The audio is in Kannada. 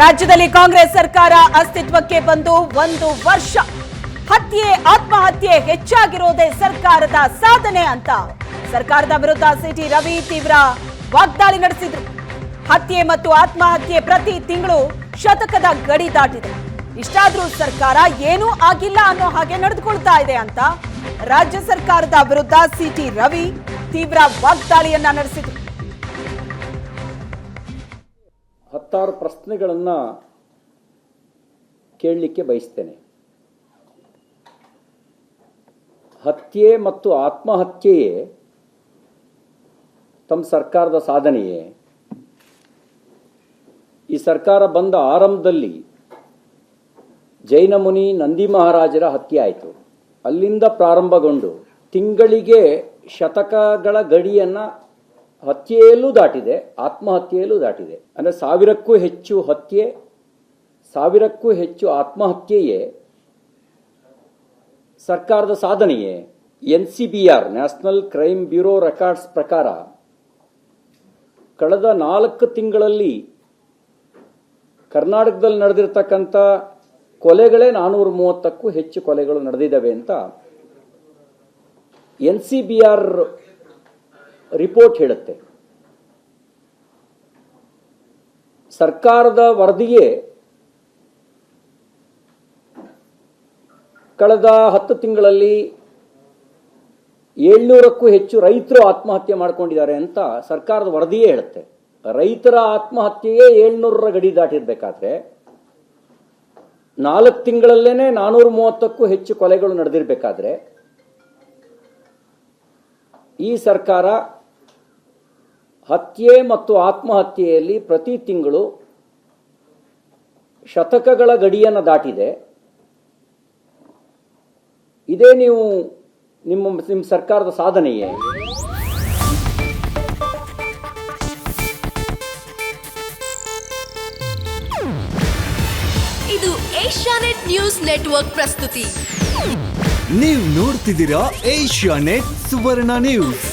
ರಾಜ್ಯದಲ್ಲಿ ಕಾಂಗ್ರೆಸ್ ಸರ್ಕಾರ ಅಸ್ತಿತ್ವಕ್ಕೆ ಬಂದು 1 ವರ್ಷ. ಹತ್ಯೆ ಆತ್ಮಹತ್ಯೆ ಹೆಚ್ಚಾಗಿರೋದೇ ಸರ್ಕಾರದ ಸಾಧನೆ ಅಂತ ಸರ್ಕಾರದ ವಿರುದ್ಧ ಸಿಟಿ ರವಿ ತೀವ್ರ ವಾಗ್ದಾಳಿ ನಡೆಸಿದ್ರು. ಹತ್ಯೆ ಮತ್ತು ಆತ್ಮಹತ್ಯೆ ಪ್ರತಿ ತಿಂಗಳು ಶತಕದ ಗಡಿ ದಾಟಿದೆ. ಇಷ್ಟಾದ್ರೂ ಸರ್ಕಾರ ಏನೂ ಆಗಿಲ್ಲ ಅನ್ನೋ ಹಾಗೆ ನಡೆದುಕೊಳ್ತಾ ಇದೆ ಅಂತ ರಾಜ್ಯ ಸರ್ಕಾರದ ವಿರುದ್ಧ ಸಿಟಿ ರವಿ ತೀವ್ರ ವಾಗ್ದಾಳಿಯನ್ನ ನಡೆಸಿದ್ರು. ಹತ್ತಾರು ಪ್ರಶ್ನೆಗಳನ್ನು ಕೇಳಲಿಕ್ಕೆ ಬಯಸ್ತೇನೆ. ಹತ್ಯೆ ಮತ್ತು ಆತ್ಮಹತ್ಯೆಯೇ ತಮ್ಮ ಸರ್ಕಾರದ ಸಾಧನೆಯೇ? ಈ ಸರ್ಕಾರ ಬಂದ ಆರಂಭದಲ್ಲಿ ಜೈನ ಮುನಿ ನಂದಿ ಮಹಾರಾಜರ ಹತ್ಯೆ ಆಯಿತು. ಅಲ್ಲಿಂದ ಪ್ರಾರಂಭಗೊಂಡು ತಿಂಗಳಿಗೆ ಶತಕಗಳ ಗಡಿಯನ್ನು ಹತ್ಯೆಯಲ್ಲೂ ದಾಟಿದೆ, ಆತ್ಮಹತ್ಯೆಯಲ್ಲೂ ದಾಟಿದೆ. ಅಂದರೆ 1000ಕ್ಕೂ ಹೆಚ್ಚು ಹತ್ಯೆ, 1000ಕ್ಕೂ ಹೆಚ್ಚು ಆತ್ಮಹತ್ಯೆಯೇ ಸರ್ಕಾರದ ಸಾಧನೆಯೇ? NCBR national crime bureau records ಪ್ರಕಾರ ಕಳೆದ 4 ತಿಂಗಳಲ್ಲಿ ಕರ್ನಾಟಕದಲ್ಲಿ ನಡೆದಿರ್ತಕ್ಕಂಥ ಕೊಲೆಗಳೇ 430ಕ್ಕೂ ಹೆಚ್ಚು ಕೊಲೆಗಳು ನಡೆದಿದ್ದಾವೆ ಅಂತ NCBR ರಿಪೋರ್ಟ್ ಹೇಳುತ್ತೆ. ಸರ್ಕಾರದ ವರದಿಯೇ ಕಳೆದ 10 ತಿಂಗಳಲ್ಲಿ 700ಕ್ಕೂ ಹೆಚ್ಚು ರೈತರು ಆತ್ಮಹತ್ಯೆ ಮಾಡಿಕೊಂಡಿದ್ದಾರೆ ಅಂತ ಸರ್ಕಾರದ ವರದಿಯೇ ಹೇಳುತ್ತೆ. ರೈತರ ಆತ್ಮಹತ್ಯೆಯೇ 700ರ ಗಡಿ ದಾಟಿರ್ಬೇಕಾದ್ರೆ 4 ತಿಂಗಳಲ್ಲೇನೆ 430ಕ್ಕೂ ಹೆಚ್ಚು ಕೊಲೆಗಳು ನಡೆದಿರಬೇಕಾದ್ರೆ ಈ ಸರ್ಕಾರ ಹತ್ಯೆ ಮತ್ತು ಆತ್ಮಹತ್ಯೆಯಲ್ಲಿ ಪ್ರತಿ ತಿಂಗಳು ಶತಕಗಳ ಗಡಿಯನ್ನು ದಾಟಿದೆ. ಇದೇ ನಿಮ್ಮ ಸರ್ಕಾರದ ಸಾಧನೆಯೇ? ಇದು ಏಷ್ಯಾನೆಟ್ ನ್ಯೂಸ್ ನೆಟ್ವರ್ಕ್ ಪ್ರಸ್ತುತಿ. ನೀವು ನೋಡ್ತಿದ್ದೀರಾ ಏಷ್ಯಾನೆಟ್ ಸುವರ್ಣ ನ್ಯೂಸ್.